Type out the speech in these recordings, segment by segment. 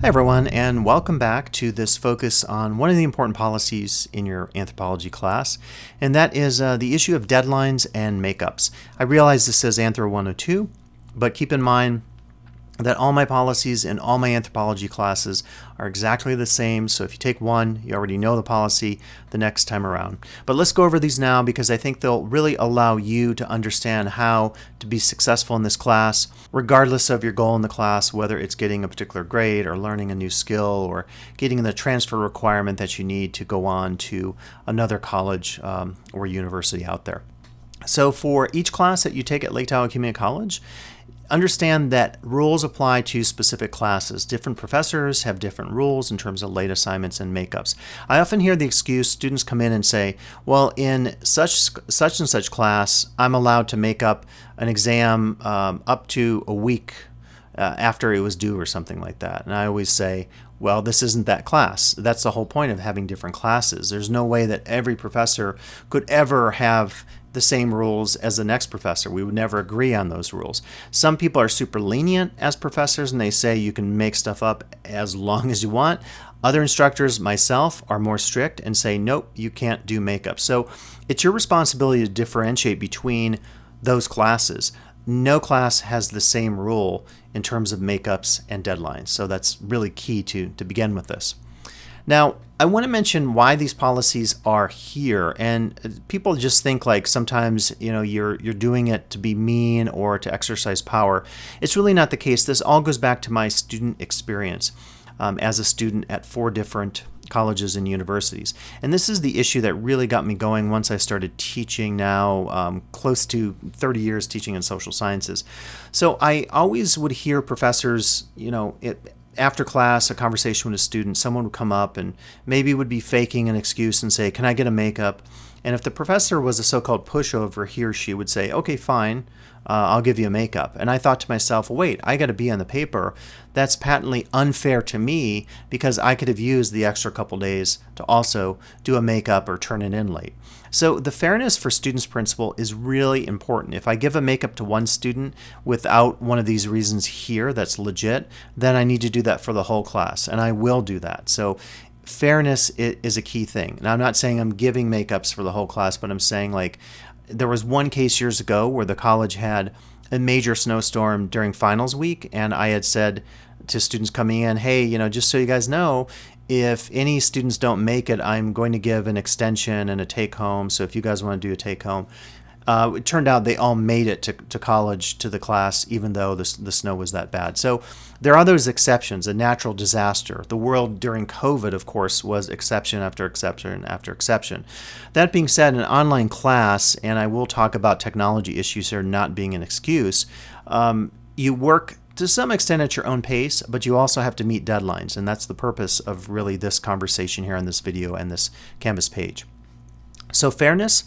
Hi, everyone, and welcome back to this focus on one of the important policies in your anthropology class, and that is the issue of deadlines and makeups. I realize this says Anthro 102, but keep in mind that all my policies in all my anthropology classes are exactly the same. So if you take one, you already know the policy the next time around. But let's go over these now because I think they'll really allow you to understand how to be successful in this class, regardless of your goal in the class, whether it's getting a particular grade or learning a new skill or getting the transfer requirement that you need to go on to another college or university out there. So for each class that you take at Lake Tahoe Community College, understand that rules apply to specific classes. Different professors have different rules in terms of late assignments and makeups. I often hear the excuse, students come in and say, well, in such and such class, I'm allowed to make up an exam up to a week after it was due or something like that. And I always say, well, this isn't that class. That's the whole point of having different classes. There's no way that every professor could ever have the same rules as the next professor. We would never agree on those rules. Some people are super lenient as professors and they say you can make stuff up as long as you want. Other instructors, myself, are more strict and say, nope, you can't do makeup. So it's your responsibility to differentiate between those classes. No class has the same rule in terms of makeups and deadlines. So that's really key to begin with this. Now, I want to mention why these policies are here, and people just think like sometimes you're doing it to be mean or to exercise power. It's really not the case. This all goes back to my student experience as a student at 4 different colleges and universities, and this is the issue that really got me going once I started teaching. Now close to 30 years teaching in social sciences. So I always would hear professors, after class, a conversation with a student, someone would come up and maybe would be faking an excuse and say, can I get a makeup? And if the professor was a so-called pushover, he or she would say, okay, fine, I'll give you a makeup. And I thought to myself, well, wait, I got to be on the paper. That's patently unfair to me because I could have used the extra couple days to also do a makeup or turn it in late. So the fairness for students principle is really important. If I give a makeup to one student without one of these reasons here that's legit, then I need to do that for the whole class, and I will do that. So fairness is a key thing. Now, I'm not saying I'm giving makeups for the whole class, but I'm saying like there was one case years ago where the college had a major snowstorm during finals week, and I had said to students coming in, hey, just so you guys know, if any students don't make it, I'm going to give an extension and a take-home. So if you guys want to do a take-home. It turned out they all made it to college, to the class, even though the snow was that bad. So there are those exceptions, a natural disaster. The world during COVID, of course, was exception after exception after exception. That being said, an online class, and I will talk about technology issues here not being an excuse, you work to some extent at your own pace, but you also have to meet deadlines, and that's the purpose of really this conversation here on this video and this Canvas page. So fairness,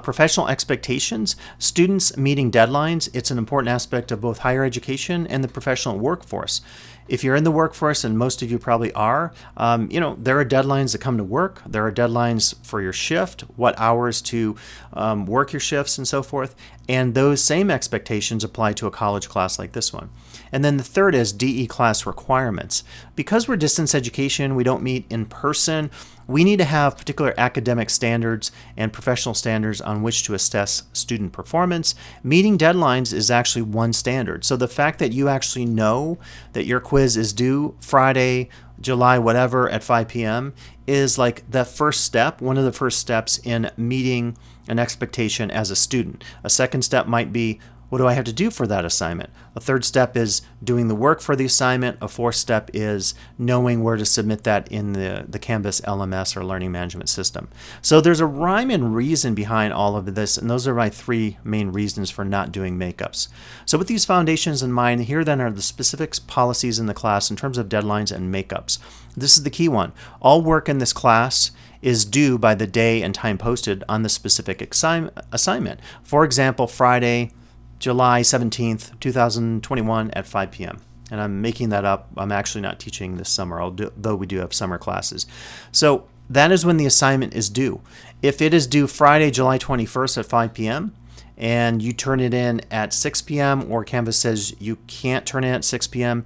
professional expectations, students meeting deadlines, it's an important aspect of both higher education and the professional workforce. If you're in the workforce, and most of you probably are, there are deadlines that come to work. There are deadlines for your shift, what hours to work your shifts and so forth. And those same expectations apply to a college class like this one. And then the third is DE class requirements. Because we're distance education, we don't meet in person, we need to have particular academic standards and professional standards on which to assess student performance. Meeting deadlines is actually one standard. So the fact that you actually know that your quiz is due Friday, July, whatever, at 5 p.m. is like the first step, one of the first steps in meeting an expectation as a student. A second step might be, what do I have to do for that assignment? A third step is doing the work for the assignment. A fourth step is knowing where to submit that in the Canvas LMS or learning management system. So there's a rhyme and reason behind all of this, and those are my 3 main reasons for not doing makeups. So with these foundations in mind, here then are the specific policies in the class in terms of deadlines and makeups. This is the key one. All work in this class is due by the day and time posted on the specific assignment. For example, Friday, July 17th, 2021 at 5 p.m. And I'm making that up. I'm actually not teaching this summer, though we do have summer classes. So that is when the assignment is due. If it is due Friday, July 21st at 5 p.m., and you turn it in at 6 p.m., or Canvas says you can't turn it in at 6 p.m.,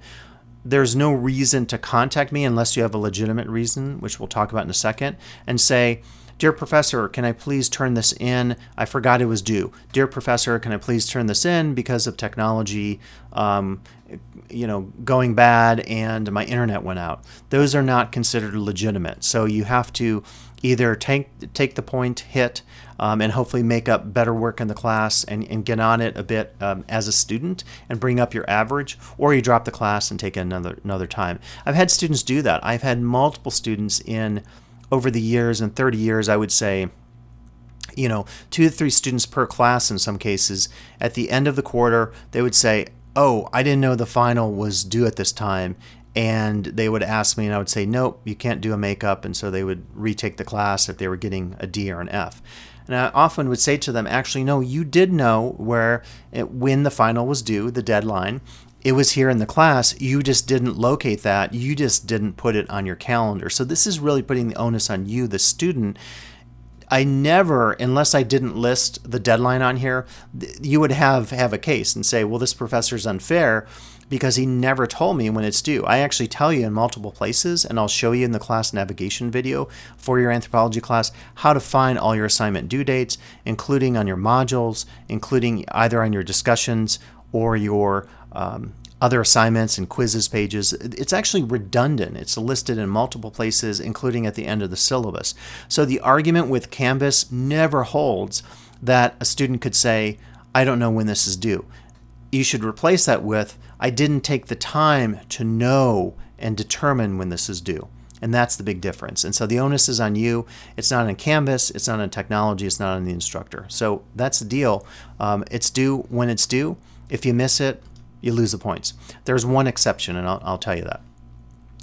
there's no reason to contact me unless you have a legitimate reason, which we'll talk about in a second, and say, "Dear professor, can I please turn this in? I forgot it was due. Dear professor, can I please turn this in because of technology, going bad and my internet went out." Those are not considered legitimate. So you have to either take the point hit and hopefully make up better work in the class and get on it a bit as a student and bring up your average, or you drop the class and take it another time. I've had students do that. I've had multiple students over the years, in 30 years, I would say, 2 to 3 students per class in some cases. At the end of the quarter, they would say, "Oh, I didn't know the final was due at this time." And they would ask me, and I would say, "Nope, you can't do a makeup." And so they would retake the class if they were getting a D or an F. And I often would say to them, actually, no, you did know when the final was due, the deadline. It was here in the class. You just didn't locate that. You just didn't put it on your calendar. So this is really putting the onus on you, the student. I never, unless I didn't list the deadline on here, you would have a case and say, well, this professor's unfair because he never told me when it's due. I actually tell you in multiple places, and I'll show you in the class navigation video for your anthropology class how to find all your assignment due dates, including on your modules, including either on your discussions or your other assignments and quizzes pages. It's actually redundant. It's listed in multiple places, including at the end of the syllabus. So the argument with Canvas never holds that a student could say, "I don't know when this is due." You should replace that with, "I didn't take the time to know and determine when this is due." And that's the big difference. And so the onus is on you. It's not on Canvas. It's not on technology. It's not on the instructor. So that's the deal. It's due when it's due. If you miss it, you lose the points. There's one exception, and I'll tell you that.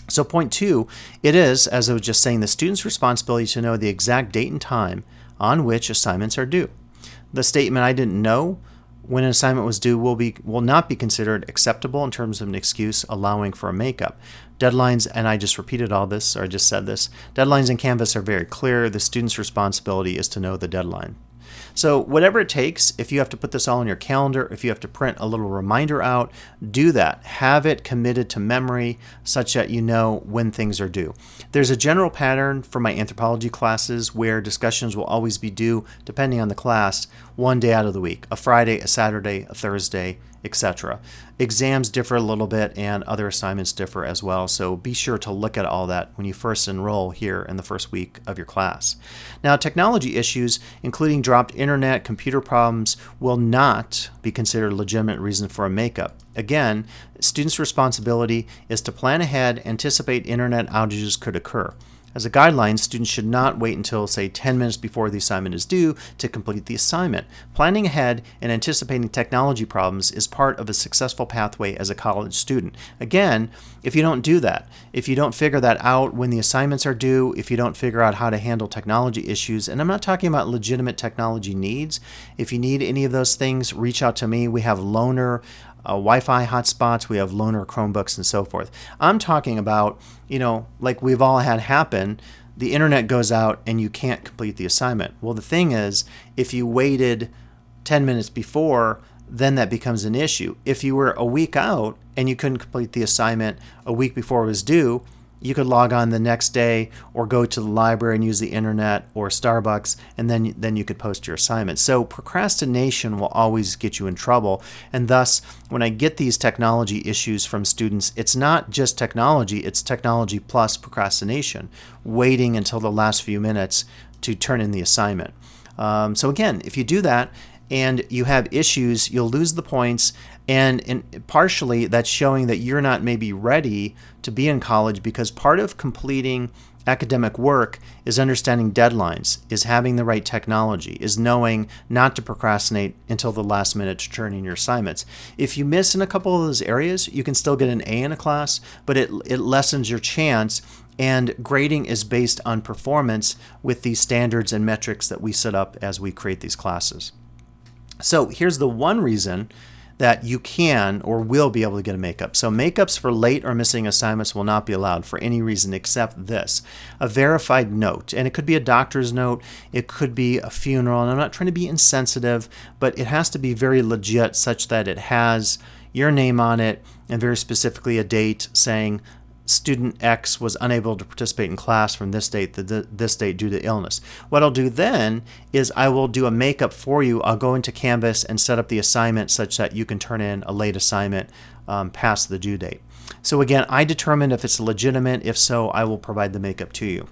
So point 2, it is, as I was just saying, the student's responsibility to know the exact date and time on which assignments are due. The statement, "I didn't know when an assignment was due," will not be considered acceptable in terms of an excuse allowing for a makeup. Deadlines, and I just repeated all this, or I just said this, deadlines in Canvas are very clear. The student's responsibility is to know the deadline. So whatever it takes, if you have to put this all in your calendar, if you have to print a little reminder out, do that. Have it committed to memory such that you know when things are due. There's a general pattern for my anthropology classes where discussions will always be due, depending on the class, one day out of the week, a Friday, a Saturday, a Thursday, etc. Exams differ a little bit and other assignments differ as well, so be sure to look at all that when you first enroll here in the first week of your class. Now, technology issues, including dropped internet, computer problems, will not be considered a legitimate reason for a makeup. Again, students' responsibility is to plan ahead, anticipate internet outages could occur. As a guideline, students should not wait until, say, 10 minutes before the assignment is due to complete the assignment. Planning ahead and anticipating technology problems is part of a successful pathway as a college student. Again, if you don't do that, if you don't figure that out when the assignments are due, if you don't figure out how to handle technology issues, and I'm not talking about legitimate technology needs. If you need any of those things, reach out to me. We have loaner Wi-Fi hotspots, we have loaner Chromebooks and so forth. I'm talking about, like we've all had happen, the internet goes out and you can't complete the assignment. Well, the thing is, if you waited 10 minutes before, then that becomes an issue. If you were a week out and you couldn't complete the assignment a week before it was due, you could log on the next day or go to the library and use the internet or Starbucks, and then you could post your assignment. So procrastination will always get you in trouble. And thus, when I get these technology issues from students, it's not just technology, it's technology plus procrastination, waiting until the last few minutes to turn in the assignment. So again, if you do that, and you have issues, you'll lose the points, and partially that's showing that you're not maybe ready to be in college, because part of completing academic work is understanding deadlines, is having the right technology, is knowing not to procrastinate until the last minute to turn in your assignments. If you miss in a couple of those areas, you can still get an A in a class, but it lessens your chance. And grading is based on performance with these standards and metrics that we set up as we create these classes. So here's the one reason that you can or will be able to get a makeup. So makeups for late or missing assignments will not be allowed for any reason except this: a verified note. And it could be a doctor's note, it could be a funeral, and I'm not trying to be insensitive, but it has to be very legit such that it has your name on it, and very specifically a date saying student X was unable to participate in class from this date to this date due to illness. What I'll do then is I will do a makeup for you. I'll go into Canvas and set up the assignment such that you can turn in a late assignment past the due date. So again, I determine if it's legitimate. If so, I will provide the makeup to you.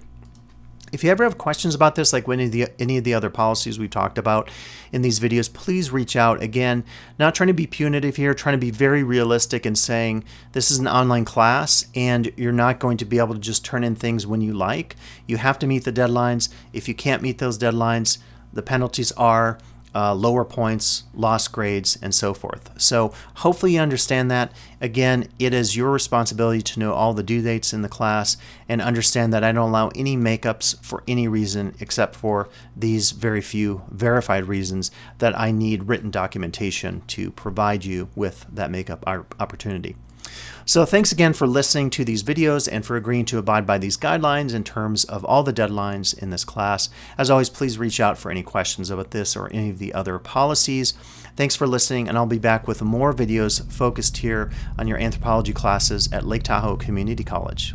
If you ever have questions about this, like any of the other policies we've talked about in these videos, please reach out. Again, not trying to be punitive here, trying to be very realistic and saying this is an online class and you're not going to be able to just turn in things when you like. You have to meet the deadlines. If you can't meet those deadlines, the penalties are lower points, lost grades, and so forth. So hopefully you understand that. Again, it is your responsibility to know all the due dates in the class and understand that I don't allow any makeups for any reason except for these very few verified reasons that I need written documentation to provide you with that makeup opportunity. So thanks again for listening to these videos and for agreeing to abide by these guidelines in terms of all the deadlines in this class. As always, please reach out for any questions about this or any of the other policies. Thanks for listening, and I'll be back with more videos focused here on your anthropology classes at Lake Tahoe Community College.